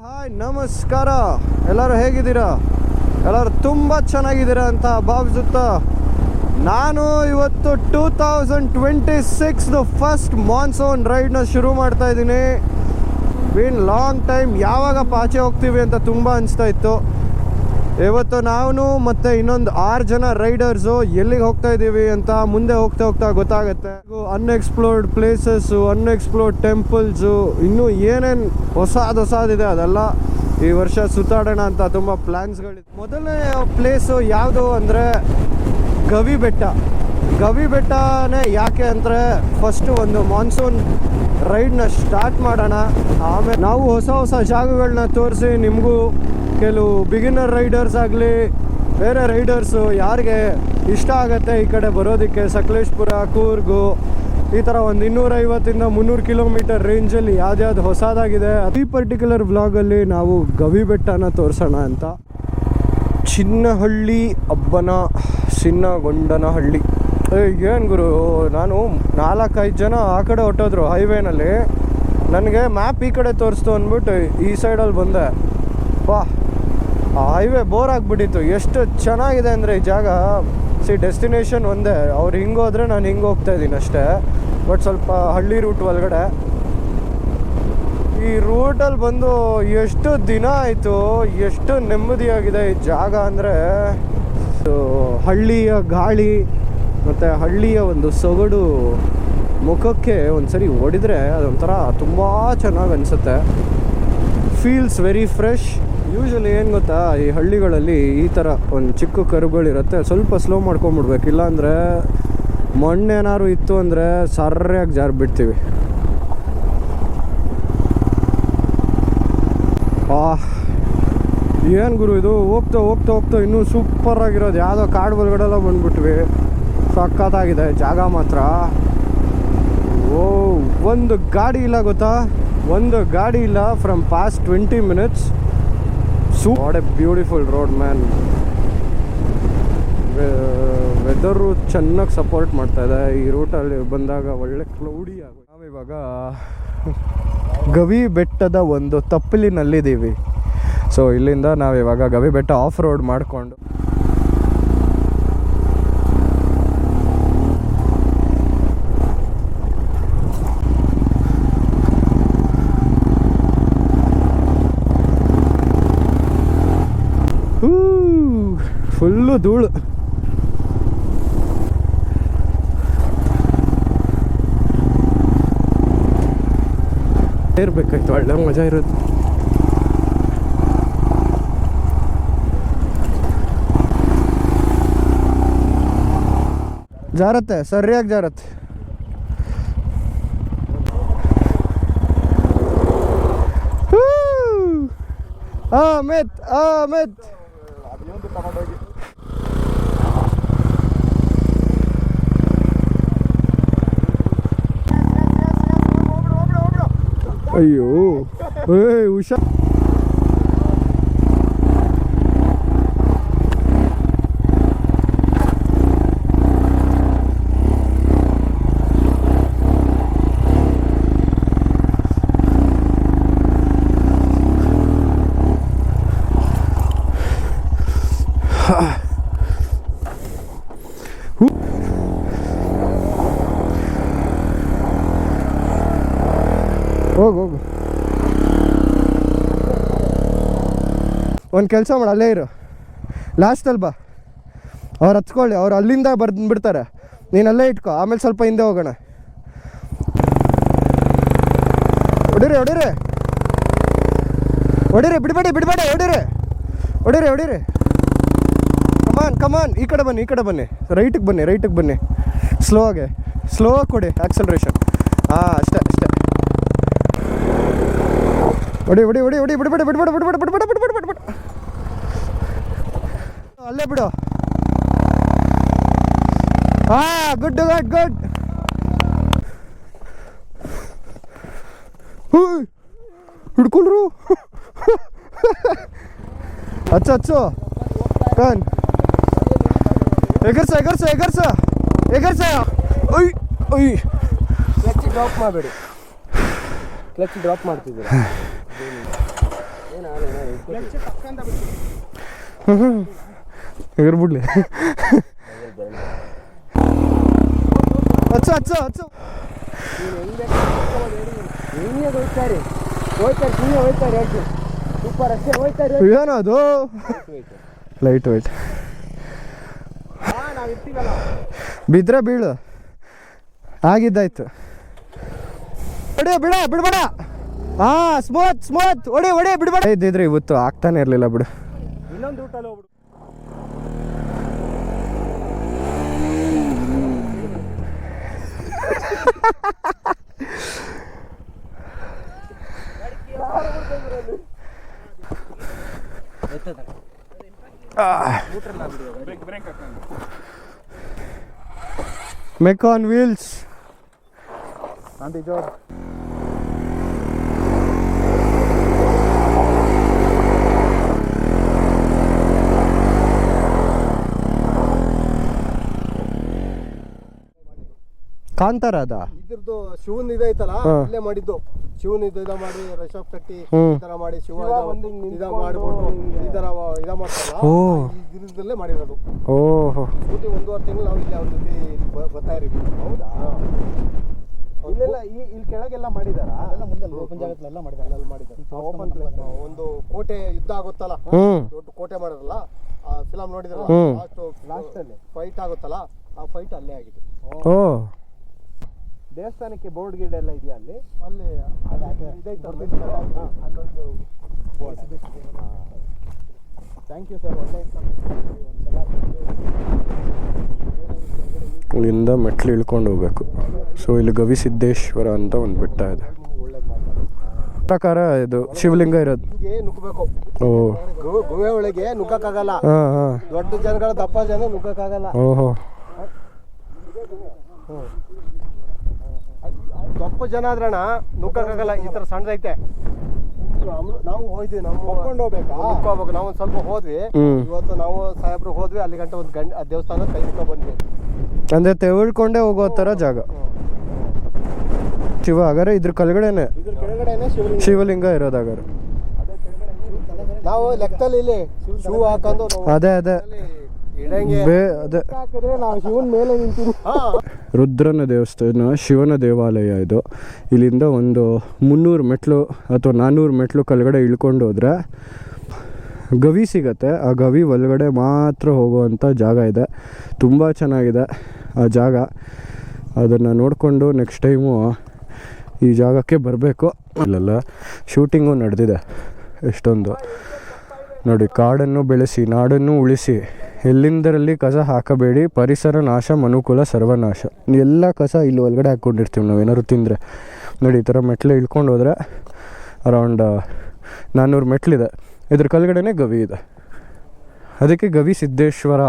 Hi ನಮಸ್ಕಾರ. ಎಲ್ಲರೂ ಹೇಗಿದ್ದೀರಾ? ಎಲ್ಲರೂ ತುಂಬ ಚೆನ್ನಾಗಿದ್ದೀರಾ ಅಂತ ಭಾವಿಸುತ್ತಾ ನಾನು ಇವತ್ತು 2026 ಫಸ್ಟ್ ಮಾನ್ಸೂನ್ ರೈಡ್ನ ಶುರು ಮಾಡ್ತಾ ಇದ್ದೀನಿ. ಬಿನ್ ಲಾಂಗ್ ಟೈಮ್ ಯಾವಾಗಪ್ಪ ಆಚೆ ಹೋಗ್ತೀವಿ ಅಂತ ತುಂಬ ಅನಿಸ್ತಾ ಇತ್ತು. ಇವತ್ತು ನಾನು ಮತ್ತು ಇನ್ನೊಂದು 6 ಜನ ರೈಡರ್ಸು ಎಲ್ಲಿಗೆ ಹೋಗ್ತಾ ಇದ್ದೀವಿ ಅಂತ ಮುಂದೆ ಹೋಗ್ತಾ ಹೋಗ್ತಾ ಗೊತ್ತಾಗುತ್ತೆ. ಅನ್ಎಕ್ಸ್ಪ್ಲೋರ್ಡ್ ಪ್ಲೇಸಸ್ಸು, ಅನ್ಎಕ್ಸ್ಪ್ಲೋರ್ಡ್ ಟೆಂಪಲ್ಸು, ಇನ್ನೂ ಏನೇನು ಹೊಸದಿದೆ ಅದೆಲ್ಲ ಈ ವರ್ಷ ಸುತ್ತಾಡೋಣ ಅಂತ ತುಂಬ ಪ್ಲ್ಯಾನ್ಸ್ಗಳಿದೆ. ಮೊದಲನೇ ಪ್ಲೇಸು ಯಾವುದು ಅಂದರೆ ಗವಿ ಬೆಟ್ಟನೇ. ಯಾಕೆ ಅಂದರೆ ಫಸ್ಟು ಒಂದು ಮಾನ್ಸೂನ್ ರೈಡ್ನ ಸ್ಟಾರ್ಟ್ ಮಾಡೋಣ. ಆಮೇಲೆ ನಾವು ಹೊಸ ಜಾಗಗಳನ್ನ ತೋರಿಸಿ ನಿಮಗೂ ಕೆಲವು ಬಿಗಿನರ್ ರೈಡರ್ಸ್ ಆಗಲಿ ಬೇರೆ ರೈಡರ್ಸು ಯಾರಿಗೆ ಇಷ್ಟ ಆಗುತ್ತೆ ಈ ಕಡೆ ಬರೋದಕ್ಕೆ, ಸಕಲೇಶ್ಪುರ, ಕೂರ್ಗು, ಈ ಥರ ಒಂದು 250-300 ಕಿಲೋಮೀಟರ್ ರೇಂಜಲ್ಲಿ ಯಾವ್ದು ಹೊಸದಾಗಿದೆ. ಈ ಪರ್ಟಿಕ್ಯುಲರ್ ವ್ಲಾಗಲ್ಲಿ ನಾವು ಗವಿ ಬೆಟ್ಟನ ತೋರಿಸೋಣ ಅಂತ. ಚಿನ್ನಗೊಂಡನಹಳ್ಳಿ. ಏನು ಗುರು, ನಾನು 4-5 ಜನ ಆ ಕಡೆ ಹೊಟ್ಟೋದ್ರು ಹೈವೇನಲ್ಲಿ. ನನಗೆ ಮ್ಯಾಪ್ ಈ ಕಡೆ ತೋರಿಸ್ತು ಅಂದ್ಬಿಟ್ಟು ಈ ಸೈಡಲ್ಲಿ ಬಂದೆ. ಆ ಹೈವೇ ಬೋರ್ ಆಗಿಬಿಟ್ಟಿತ್ತು. ಎಷ್ಟು ಚೆನ್ನಾಗಿದೆ ಅಂದರೆ ಈ ಜಾಗ. ಡೆಸ್ಟಿನೇಷನ್ ಒಂದೇ, ಅವ್ರು ಹಿಂಗೆ ಹೋದರೆ ನಾನು ಹಿಂಗೆ ಹೋಗ್ತಾ ಇದ್ದೀನಿ ಅಷ್ಟೇ. ಬಟ್ ಸ್ವಲ್ಪ ಹಳ್ಳಿ ರೂಟ್ ಒಳಗಡೆ. ಈ ರೂಟಲ್ಲಿ ಬಂದು ಎಷ್ಟು ದಿನ ಆಯಿತು, ಎಷ್ಟು ನೆಮ್ಮದಿಯಾಗಿದೆ ಈ ಜಾಗ ಅಂದರೆ. ಹಳ್ಳಿಯ ಗಾಳಿ ಮತ್ತು ಹಳ್ಳಿಯ ಒಂದು ಸೊಗಡು ಮುಖಕ್ಕೆ ಒಂದು ಸರಿ ಹೊಡಿದ್ರೆ ಅದೊಂಥರ ತುಂಬ ಚೆನ್ನಾಗಿ ಅನಿಸುತ್ತೆ. Feels very fresh. ಯೂಶ್ವಲಿ ಏನು ಗೊತ್ತಾ, ಈ ಹಳ್ಳಿಗಳಲ್ಲಿ ಈ ಥರ ಒಂದು ಚಿಕ್ಕ ಕರುಗಳಿರುತ್ತೆ, ಸ್ವಲ್ಪ ಸ್ಲೋ ಮಾಡ್ಕೊಂಬಿಡ್ಬೇಕು. ಇಲ್ಲಾಂದರೆ ಮಣ್ಣೇನಾದ್ರು ಇತ್ತು ಅಂದರೆ ಸರಿಯಾಗಿ ಜಾರ್ಬಿಡ್ತೀವಿ. ಏನು ಗುರು ಇದು, ಹೋಗ್ತಾ ಇನ್ನೂ ಸೂಪರಾಗಿರೋದು ಯಾವುದೋ ಕಾಡು ಒಳಗಡೆಲ್ಲ ಬಂದ್ಬಿಟ್ವಿ. ಸಖತ್ತಾಗಿದೆ ಜಾಗ ಮಾತ್ರ. ಒಂದು ಗಾಡಿ ಇಲ್ಲ ಗೊತ್ತಾ, ಒಂದು ಗಾಡಿ ಇಲ್ಲ from past 20 minutes. What A beautiful road man. Weather ಚೆನ್ನಾಗಿ ಸಪೋರ್ಟ್ ಮಾಡ್ತಾ ಇದೆ. ಈ ರೂಟಲ್ಲಿ ಬಂದಾಗ ಒಳ್ಳೆ ಕ್ಲೌಡಿ ಆಗುತ್ತೆ. ನಾವಿವಾಗ ಗವಿ ಬೆಟ್ಟದ ಒಂದು ತಪ್ಪಲಿನಲ್ಲಿದ್ದೀವಿ. ಸೊ ಇಲ್ಲಿಂದ ನಾವಿವಾಗ ಗವಿ ಬೆಟ್ಟ ಆಫ್ ರೋಡ್ ಮಾಡಿಕೊಂಡು ಫುಲ್ಲು ಧೂಳು. ಇರಬೇಕಾಯ್ತು, ಒಳ್ಳೆ ಮಜಾ ಇರುತ್ತೆ. ಜಾರತ್ತೆ, ಸರಿಯಾಗಿ ಜಾರತ್ತೆ. ಆಮೇತ್ ಅಯ್ಯೋ ಉಷಾ. ಹೋಗು ಒಂದು ಕೆಲಸ ಮಾಡು, ಅಲ್ಲೇ ಇರು, ಲಾಸ್ಟಲ್ಲಿ ಬಾ. ಅವ್ರು ಹತ್ಕೊಳ್ಳಿ, ಅವ್ರು ಅಲ್ಲಿಂದ ಬಿಡ್ತಾರೆ, ನೀನು ಅಲ್ಲೇ ಇಟ್ಕೊ. ಆಮೇಲೆ ಸ್ವಲ್ಪ ಹಿಂದೆ ಹೋಗೋಣ. ಹೊಡಿರಿ ಬಿಡಬೇಡಿ, ಹೊಡಿರಿ. ಕಮಾನ್ ಈ ಕಡೆ ಬನ್ನಿ, ರೈಟಿಗೆ ಬನ್ನಿ. ಸ್ಲೋ ಆಗಿ ಕೊಡಿ ಆಕ್ಸಲರೇಷನ್. ಅಷ್ಟೇ. ಹೊಡಿ ಬಿಡ್ಬೇಡ. ಅಲ್ಲೇ ಬಿಡು. ಗುಡ್. ಹಿಡ್ಕೊಳ್ರು. ಹಚ್ಚು ಕನ್ ಎಗರ್ಸ. ಕ್ಲಚ್ ಡ್ರಾಪ್ ಮಾಡಬೇಡಿ. ಕ್ಲಚ್ ಡ್ರಾಪ್ ಮಾಡ್ತಿದ್ದೀರಾ? ಇರ್ಬಿಡ್ಲಿ. ಹಚ್ಚು ಹಚ್ಚು ಹಚ್ಚು. ಏನದು ಲೈಟ್ ವೆಯ್ಟ್. ಬಿದ್ರೆ ಬೀಳು ಆಗಿದ್ದಾಯ್ತು. ಹೊಡಿ ಬಿಡ ಬಿಡ್ಬೇಡ. ಹಾ ಸ್ಮೂತ್ ಸ್ಮೂತ್ ಹೊಡಿ ಹೊಡಿ ಬಿಡ್ಬೇಡ. ಇದ್ದಿದ್ರೆ ಇವತ್ತು ಆಗ್ತಾನೆ ಇರ್ಲಿಲ್ಲ ಬಿಡು. ಇನ್ನೊಂದು ಊಟಲ್ಲಿ ಹೋಗ್ಬಿಡು. Make on wheels. ಕಾಂತಾರ ಅದ ಇದ್ರದ್ದು ಶಿವನ್ ಇದೈತಲ್ಲ ಇಲ್ಲೇ ಮಾಡಿದ್ದು. ಶಿವನ್ ಇದ ಮಾಡಿ ರಶಾಪ್ ಕಟ್ಟಿ ಈ ತರ ಮಾಡಿ ಶಿವ ಇದ ಮಾಡ್ಬಿಟ್ಟು ಈ ತರ ಇದ ಮಾಡ್ತಾರಲ್ಲ ಇದ್ರದಲ್ಲೇ ಮಾಡಿರೋದು. ಓಹೋ 1.5 ತಿಂಗಳು ನಾವು ಇಲ್ಲಿ ಅವ್ರ ಜೊತೆ ಬರ್ತಾ ಇದ್ದೀವಿ. ಹೌದಾ? ಇಲ್ಲೆಲ್ಲ ಇಲ್ಲಿ ಕೆಳಗೆಲ್ಲ ಮಾಡಿದಾರ? ಮುಂದೆ ಓಪನ್ ಜಾಗದಲ್ಲೆಲ್ಲ ಮಾಡಿದಾರೆ. ಅಲ್ಲಿ ಮಾಡಿದ್ದಾರೆ ಓಪನ್ ಪ್ಲೇಸ್. ಒಂದು ಕೋಟೆ ಯುದ್ಧ ಆಗುತ್ತಲ್ಲ, ದೊಡ್ಡ ಕೋಟೆ ಮಾಡಿರಲ್ಲ, ಆ ಫಿಲಂ ನೋಡಿದ್ರಲ್ಲ, ಲಾಸ್ಟ್ ಅಲ್ಲಿ ಫೈಟ್ ಆಗುತ್ತಲ್ಲ, ಆ ಫೈಟ್ ಅಲ್ಲೇ ಆಗಿದೆ. ಓ ದೇವಸ್ಥಾನಕ್ಕೆ ಬೋರ್ಡ್ ಗಿಡ್ ಎಲ್ಲ ಇದೆಯಾ ಅಲ್ಲಿ? ಅಲ್ಲಿ ಇದೈತೆ ಅಲ್ಲೊಂದು ಬೋರ್ಡ್. Thank you sir. ಒಳ್ಳೆ ಇಲ್ಲಿಂದ ಮೆಟ್ಲು ಇಳ್ಕೊಂಡು ಹೋಗ್ಬೇಕು. ಸೊ ಇಲ್ಲಿ ಗವಿಸಿದ್ದೇಶ್ವರ ಅಂತ ಒಂದು ಬೆಟ್ಟ ಇದೆ. ಪ್ರಕಾರ ಇದು ಶಿವಲಿಂಗ ಇರೋದು. ನುಗ್ಗಬೇಕು. ಓ ಗುಹೆ ಒಳಗೆ ನುಗ್ಗಕ್ಕಾಗಲ್ಲ. ದೊಡ್ಡ ಜನಗಳ ದಪ್ಪ ಜನ ನುಗ್ಗಕ್ಕಾಗಲ್ಲ. ಓಹೋ ದಪ್ಪ ಜನ ಆದ್ರಣ ನುಗ್ಗಕ್ಕಾಗಲ್ಲ. ಈ ತರ ಸಣ್ಣದೈತೆ. ನಾವು ಹೋಯ್ದ್ವಿ, ನಾವು ಹೋಗ್ಕೊಂಡು ಹೋಗ್ಬೇಕು. ನಾವು ಒಂದು ಸ್ವಲ್ಪ ಹೋದ್ವಿ. ಇವತ್ತು ನಾವು ಸಾಹೇಬ್ರು ಹೋದ್ವಿ ಅಲ್ಲಿ ಗಂಟೆ ಒಂದು ದೇವಸ್ಥಾನ ಕೈ ಮುಖ ಬಂದ್ವಿ. ಅಂದ್ರೆ ತೆವಳ್ಕೊಂಡೇ ಹೋಗೋ ತರ ಜಾಗ. ಶಿವ ಹಾಗಾದ್ರೆ ಇದ್ರ ಕೆಳಗಡೆನೆ ಶಿವಲಿಂಗ ಇರೋದಾಗಾರ. ನಾವು ಲೆಕ್ಕದಲ್ಲಿ ಇಲ್ಲಿ ಶಿವ ಹಾಕೊಂಡು ಅದೇ ಅದೇ ಶಿವನ್ ಮೇಲೆ ನಿಂತೀವಿ. ರುದ್ರನ ದೇವಸ್ಥಾನ, ಶಿವನ ದೇವಾಲಯ ಇದು. ಇಲ್ಲಿಂದ ಒಂದು 300 ಮೆಟ್ಲು ಅಥವಾ 400 ಮೆಟ್ಲು ಕೆಳಗಡೆ ಇಳ್ಕೊಂಡು ಹೋದ್ರೆ ಗವಿ ಸಿಗತ್ತೆ. ಆ ಗವಿ ಒಳಗಡೆ ಮಾತ್ರ ಹೋಗುವಂಥ ಜಾಗ ಇದೆ. ತುಂಬ ಚೆನ್ನಾಗಿದೆ ಆ ಜಾಗ. ಅದನ್ನು ನೋಡಿಕೊಂಡು ನೆಕ್ಸ್ಟ್ ಟೈಮು ಈ ಜಾಗಕ್ಕೆ ಬರಬೇಕು. ಇಲ್ಲೆಲ್ಲ ಶೂಟಿಂಗು ನಡೆದಿದೆ ಎಷ್ಟೊಂದು. ನೋಡಿ, ಕಾಡನ್ನು ಬೆಳೆಸಿ ನಾಡನ್ನು ಉಳಿಸಿ, ಎಲ್ಲಿಂದರಲ್ಲಿ ಕಸ ಹಾಕಬೇಡಿ, ಪರಿಸರ ನಾಶ ಮನುಕುಲ ಸರ್ವನಾಶ. ಎಲ್ಲ ಕಸ ಇಲ್ಲಿ ಒಳಗಡೆ ಹಾಕ್ಕೊಂಡಿರ್ತೀವಿ ನಾವೇನಾದ್ರು ತಿಂದರೆ. ನೋಡಿ, ಈ ಥರ ಮೆಟ್ಲು ಇಳ್ಕೊಂಡು ಹೋದರೆ ಅರೌಂಡ್ 400 ಮೆಟ್ಲಿದೆ. ಇದ್ರ ಕೆಳಗಡೆನೇ ಗವಿ ಇದೆ. ಅದಕ್ಕೆ ಗವಿಸಿದ್ದೇಶ್ವರ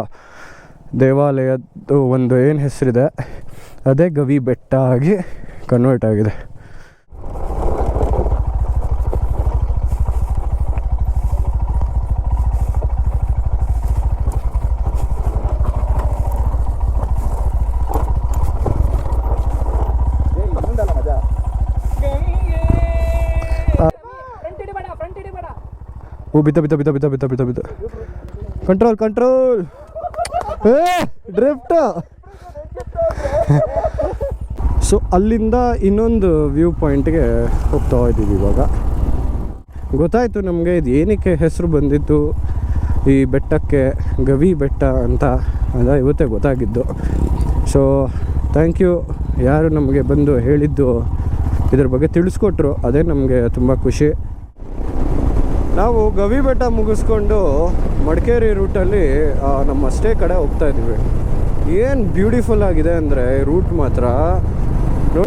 ದೇವಾಲಯದ್ದು ಒಂದು ಏನು ಹೆಸರಿದೆ ಅದೇ ಗವಿ ಬೆಟ್ಟ ಆಗಿ ಕನ್ವರ್ಟ್ ಆಗಿದೆ. ಓ ಬಿತ್ತ ಬಿತ್ತ ಬಿತ್ತ ಬಿತ್ತ ಬಿತ್ತ ಬಿತ್ತ ಬಿತ್ತ ಕಂಟ್ರೋಲ್ ಕಂಟ್ರೋಲ್. ಡ್ರಿಫ್ಟ್. ಸೊ ಅಲ್ಲಿಂದ ಇನ್ನೊಂದು ವ್ಯೂ ಪಾಯಿಂಟ್ಗೆ ಹೋಗ್ತಾ ಇದ್ದೀವಿ ಇವಾಗ. ಗೊತ್ತಾಯಿತು ನಮಗೆ ಇದು ಏನಕ್ಕೆ ಹೆಸರು ಬಂದಿತ್ತು ಈ ಬೆಟ್ಟಕ್ಕೆ, ಗವಿ ಬೆಟ್ಟ ಅಂತ. ಅದ ಇವತ್ತೇ ಗೊತ್ತಾಗಿದ್ದು. ಸೊ ಥ್ಯಾಂಕ್ ಯು ಯಾರು ನಮಗೆ ಬಂದು ಹೇಳಿದ್ದು, ಇದ್ರ ಬಗ್ಗೆ ತಿಳಿಸ್ಕೊಟ್ರು. ಅದೇ ನಮಗೆ ತುಂಬ ಖುಷಿ. ನಾವು ಗವಿ ಬೆಟ್ಟ ಮುಗಿಸ್ಕೊಂಡು ಮಡಿಕೇರಿ ರೂಟಲ್ಲಿ ನಮ್ಮ ಸ್ಟೇ ಕಡೆ ಹೋಗ್ತಾ ಇದ್ದೀವಿ. ಏನು ಬ್ಯೂಟಿಫುಲ್ ಆಗಿದೆ ಅಂದರೆ ರೂಟ್ ಮಾತ್ರ.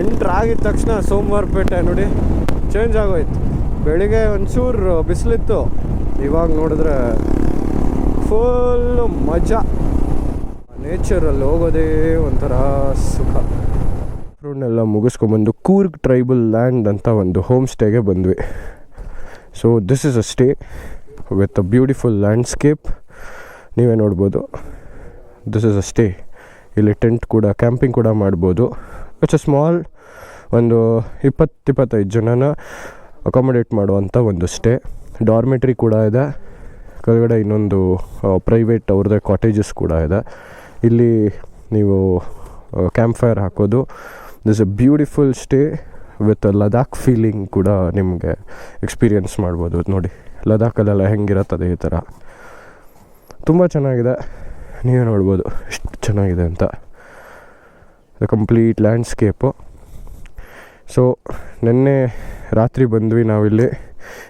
ಎಂಟ್ರ್ ಆಗಿದ ತಕ್ಷಣ ಸೋಮವಾರಪೇಟೆ ನೋಡಿ ಚೇಂಜ್ ಆಗೋಯ್ತು. ಬೆಳಿಗ್ಗೆ ಒಂಚೂರು ಬಿಸಿಲಿತ್ತು, ಇವಾಗ ನೋಡಿದ್ರೆ ಫುಲ್ಲು ಮಜಾ. ನೇಚರಲ್ಲಿ ಹೋಗೋದೇ ಒಂಥರ ಸುಖ. ರೂಟ್ನೆಲ್ಲ ಮುಗಿಸ್ಕೊಂಡ್ಬಂದು ಕೂರ್ಗ್ ಟ್ರೈಬಲ್ ಲ್ಯಾಂಡ್ ಅಂತ ಒಂದು ಹೋಮ್ ಸ್ಟೇಗೆ ಬಂದ್ವಿ. So this is a stay with a beautiful landscape. ನೀವೇ ನೋಡ್ಬೋದು. This is a stay. ಇಲ್ಲಿ ಟೆಂಟ್ ಕೂಡ, ಕ್ಯಾಂಪಿಂಗ್ ಕೂಡ ಮಾಡ್ಬೋದು. ಇಟ್ಸ್ ಅ ಸ್ಮಾಲ್, ಒಂದು 20-25 ಜನನ ಅಕಾಮಡೇಟ್ ಮಾಡುವಂಥ ಒಂದು ಸ್ಟೇ. ಡಾರ್ಮೆಟ್ರಿ ಕೂಡ ಇದೆ. ಕೆಳಗಡೆ ಇನ್ನೊಂದು ಪ್ರೈವೇಟ್ ಅವ್ರದ್ದೇ ಕಾಟೇಜಸ್ ಕೂಡ ಇದೆ. ಇಲ್ಲಿ ನೀವು ಕ್ಯಾಂಪ್ ಫೈರ್ ಹಾಕೋದು. This A beautiful stay with Ladakh feeling ಕೂಡ ನಿಮಗೆ ಎಕ್ಸ್ಪೀರಿಯೆನ್ಸ್ ಮಾಡ್ಬೋದು. ನೋಡಿ ಲದಾಖಲ್ಲೆಲ್ಲ ಹೆಂಗಿರುತ್ತದೆ ಈ ಥರ ತುಂಬ ಚೆನ್ನಾಗಿದೆ. ನೀವೇ ನೋಡ್ಬೋದು ಎಷ್ಟು ಚೆನ್ನಾಗಿದೆ ಅಂತ. The complete landscape. ಸೊ ನಿನ್ನೆ ರಾತ್ರಿ ಬಂದ್ವಿ ನಾವಿಲ್ಲಿ.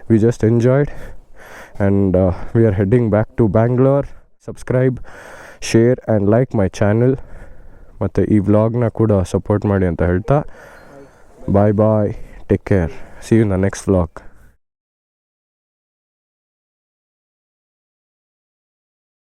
We just enjoyed and we are heading back to Bangalore. Subscribe, share and like my channel. ಮತ್ತು ಈ ವ್ಲಾಗ್ನ ಕೂಡ ಸಪೋರ್ಟ್ ಮಾಡಿ ಅಂತ ಹೇಳ್ತಾ bye bye, take care, see you in the next vlog.